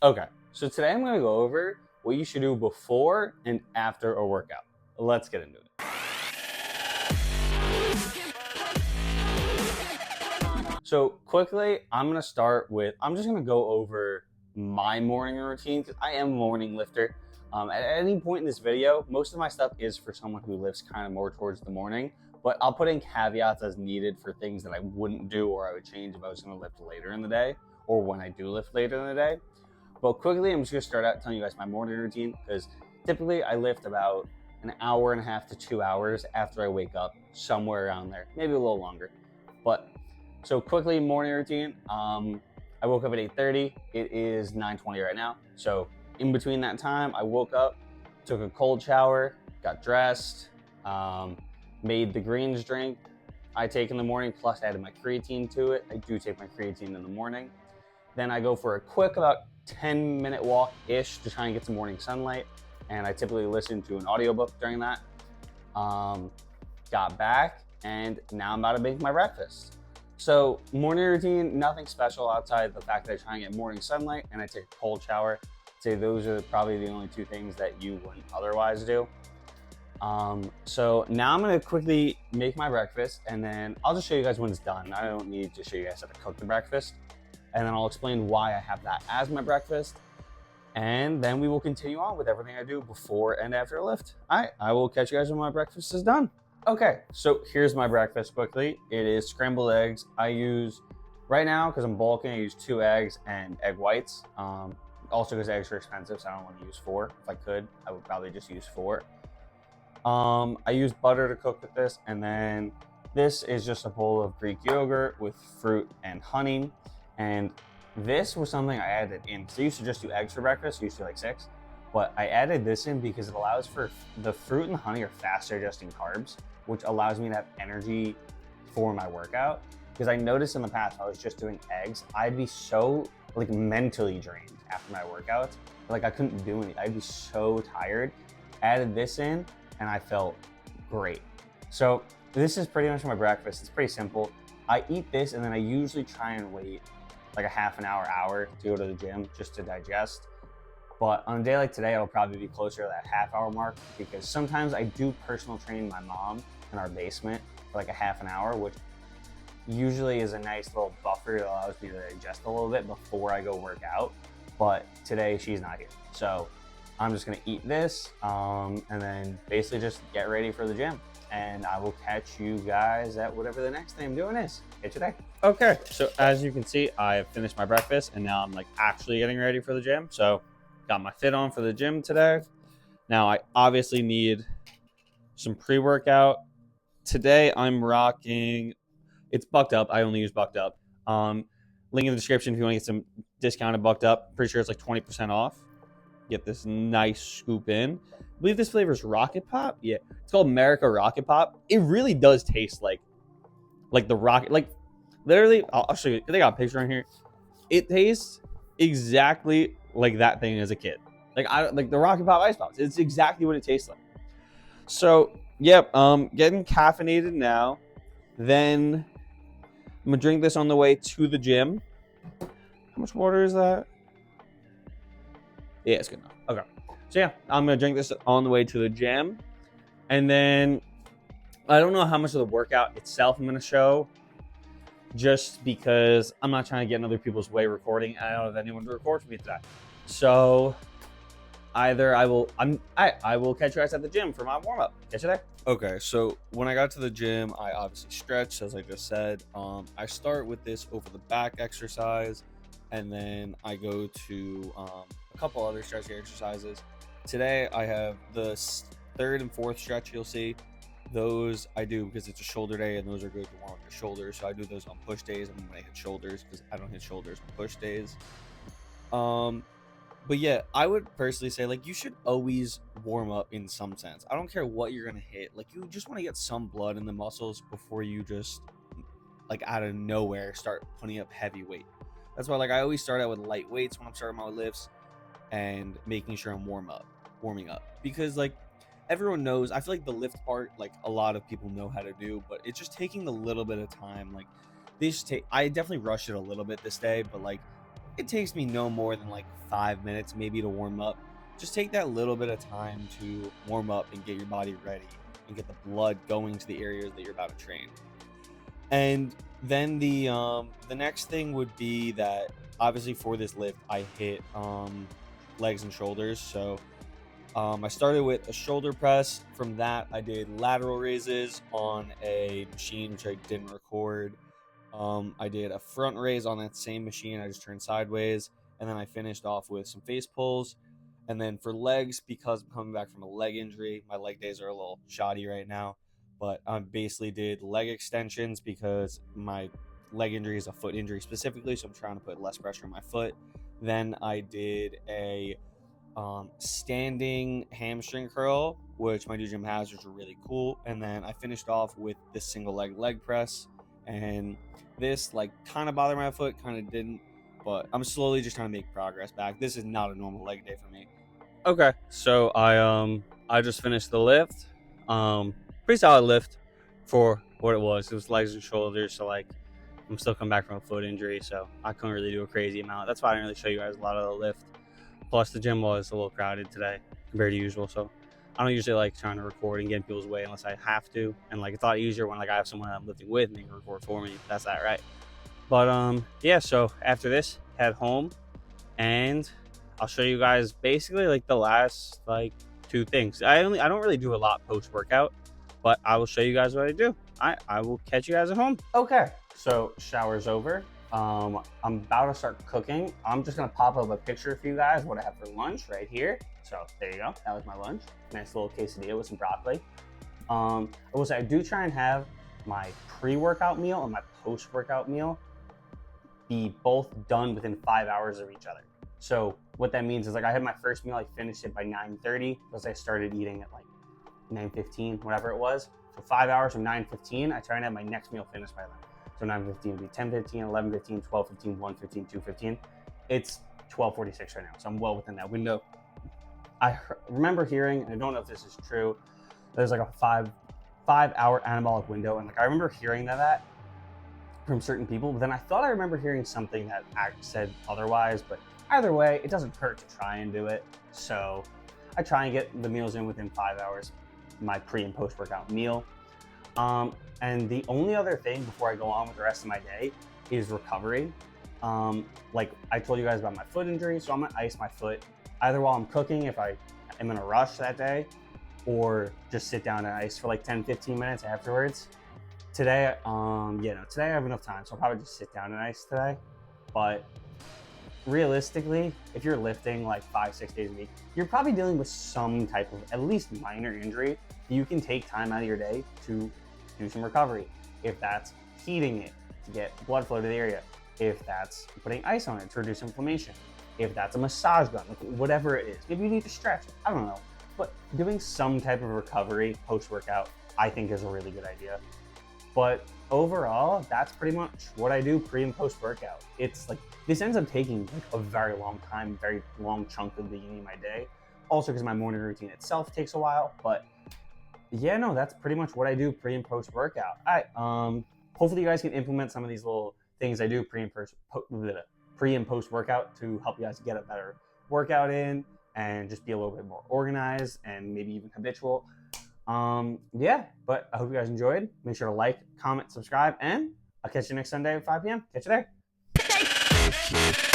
Okay, so today I'm going to go over what you should do before and after a workout. Let's get into it. So quickly, I'm just going to go over my morning routine because I am a morning lifter. At any point in this video, most of my stuff is for someone who lifts kind of more towards the morning, but I'll put in caveats as needed for things that I wouldn't do or I would change if I was going to lift later in the day or when I do lift later in the day. But quickly, I'm just going to start out telling you guys my morning routine because typically I lift about an hour and a half to 2 hours after I wake up, somewhere around there, maybe a little longer. But so quickly, morning routine. I woke up at 8:30. It is 9:20 right now. So in between that time, I woke up, took a cold shower, got dressed, made the greens drink I take in the morning, plus added my creatine to it. I do take my creatine in the morning. Then I go for a quick about 10-minute walk-ish to try and get some morning sunlight. And I typically listen to an audiobook during that. Got back, and now I'm about to make my breakfast. So morning routine, nothing special outside the fact that I try and get morning sunlight and I take a cold shower. I'd say those are probably the only two things that you wouldn't otherwise do. So now I'm gonna quickly make my breakfast and then I'll just show you guys when it's done. I don't need to show you guys how to cook the breakfast. And then I'll explain why I have that as my breakfast. And then we will continue on with everything I do before and after a lift. All right, I will catch you guys when my breakfast is done. Okay, so here's my breakfast quickly. It is scrambled eggs. I use, right now, because I'm bulking, I use 2 eggs and egg whites. Also because eggs are expensive, so I don't want to use 4. If I could, I would probably just use 4. I use butter to cook with this, and then this is just a bowl of Greek yogurt with fruit and honey. And this was something I added in, because I used to just do eggs for breakfast. I used to do like 6. But I added this in because it allows for, the fruit and the honey are faster adjusting carbs, which allows me to have energy for my workout. Because I noticed in the past, when I was just doing eggs, I'd be so like mentally drained after my workouts. Like I couldn't do anything. I'd be so tired. Added this in and I felt great. So this is pretty much my breakfast. It's pretty simple. I eat this and then I usually try and wait like a half an hour to go to the gym just to digest. But on a day like today, I'll probably be closer to that half-hour mark because sometimes I do personal train my mom in our basement for like a half an hour, which usually is a nice little buffer that allows me to digest a little bit before I go work out. But today she's not here. So I'm just gonna eat this and then basically just get ready for the gym. And I will catch you guys at whatever the next thing I'm doing is. Catch you there. Okay, so as you can see, I have finished my breakfast and now I'm like actually getting ready for the gym. So got my fit on for the gym today. Now I obviously need some pre-workout. Today I'm rocking, it's Bucked Up. I only use Bucked Up. Link in the description if you want to get some discounted Bucked Up. Pretty sure it's like 20% off. Get this nice scoop in. I believe this flavor is Rocket Pop. Yeah, it's called America Rocket Pop. It really does taste like the rocket. Like literally, I'll show you. They got a picture on here. It tastes exactly like that thing as a kid. Like the Rocket Pop ice pops. It's exactly what it tastes like. So yep, getting caffeinated now. Then I'm gonna drink this on the way to the gym. How much water is that? Yeah, it's good enough. Okay. So yeah, I'm gonna drink this on the way to the gym. And then I don't know how much of the workout itself I'm gonna show, just because I'm not trying to get in other people's way recording. I don't have anyone to record for me today. So either I will catch you guys at the gym for my warm-up. Catch you there. Okay, so when I got to the gym, I obviously stretched, as I just said. I start with this over the back exercise, and then I go to a couple other stretching exercises. Today I have the 3rd and 4th stretch. You'll see those I do because it's a shoulder day, and those are good to warm up your shoulders. So I do those on push days and when I hit shoulders, because I don't hit shoulders on push days. But yeah, I would personally say like you should always warm up in some sense. I don't care what you're gonna hit. Like you just want to get some blood in the muscles before you just like out of nowhere start putting up heavy weight. That's why like I always start out with light weights when I'm starting my lifts and making sure I'm warming up, because like everyone knows, I feel like the lift part, like a lot of people know how to do, but it's just taking a little bit of time. Like I definitely rushed it a little bit this day, but like it takes me no more than like 5 minutes maybe to warm up. Just take that little bit of time to warm up and get your body ready and get the blood going to the areas that you're about to train. And then the next thing would be that obviously for this lift I hit legs and shoulders. So I started with a shoulder press. From that, I did lateral raises on a machine, which I didn't record. I did a front raise on that same machine. I just turned sideways. And then I finished off with some face pulls. And then for legs, because I'm coming back from a leg injury, my leg days are a little shoddy right now. But I basically did leg extensions because my leg injury is a foot injury specifically. So I'm trying to put less pressure on my foot. Then I did a standing hamstring curl, which my new gym has, which are really cool. And then I finished off with this single leg press, and this like kind of bothered my foot, kind of didn't, but I'm slowly just trying to make progress back. This is not a normal leg day for me. Okay, so I just finished the lift. Pretty solid lift for what it was. It was legs and shoulders, so like I'm still coming back from a foot injury, so I couldn't really do a crazy amount. That's why I didn't really show you guys a lot of the lift. Plus, the gym was a little crowded today compared to usual, so I don't usually like trying to record and get in people's way unless I have to. And like it's a lot easier when like I have someone I'm lifting with and they can record for me. That's that, right? But yeah. So after this, head home, and I'll show you guys basically like the last like 2 things. I don't really do a lot post workout, but I will show you guys what I do. I will catch you guys at home. Okay, so shower's over. I'm about to start cooking. I'm just gonna pop up a picture for you guys what I have for lunch right here. So there you go. That was my lunch. Nice little quesadilla with some broccoli. I will say I do try and have my pre-workout meal and my post-workout meal be both done within 5 hours of each other. So what that means is like I had my first meal, I finished it by 9:30 because I started eating at like 9:15, whatever it was. So 5 hours from 9:15, I try and have my next meal finished by then. So 9:15 would be 10:15, 11:15, 12:15, 1:15, 2:15. It's 12:46 right now, so I'm well within that window. I remember hearing, and I don't know if this is true, there's like a five-hour anabolic window, and like I remember hearing that from certain people. But then I thought I remember hearing something that said otherwise. But either way, it doesn't hurt to try and do it. So I try and get the meals in within 5 hours, my pre and post workout meal. And the only other thing before I go on with the rest of my day is recovery. Like I told you guys about my foot injury, so I'm gonna ice my foot either while I'm cooking if I am in a rush that day, or just sit down and ice for like 10-15 minutes afterwards. Today, today I have enough time, so I'll probably just sit down and ice today. But realistically, if you're lifting like 5-6 days a week, you're probably dealing with some type of at least minor injury. You can take time out of your day to do some recovery. If that's heating it to get blood flow to the area, if that's putting ice on it to reduce inflammation, if that's a massage gun, like whatever it is. Maybe you need to stretch, I don't know. But doing some type of recovery post-workout, I think is a really good idea. But overall, that's pretty much what I do pre and post-workout. It's like, this ends up taking like a very long time, very long chunk of the beginning of my day. Also because my morning routine itself takes a while, but yeah, no, that's pretty much what I do pre and post-workout. Hopefully you guys can implement some of these little things I do pre and post-workout to help you guys get a better workout in and just be a little bit more organized and maybe even habitual. Yeah, but I hope you guys enjoyed. Make sure to like, comment, subscribe, and I'll catch you next Sunday at 5 p.m. Catch you there.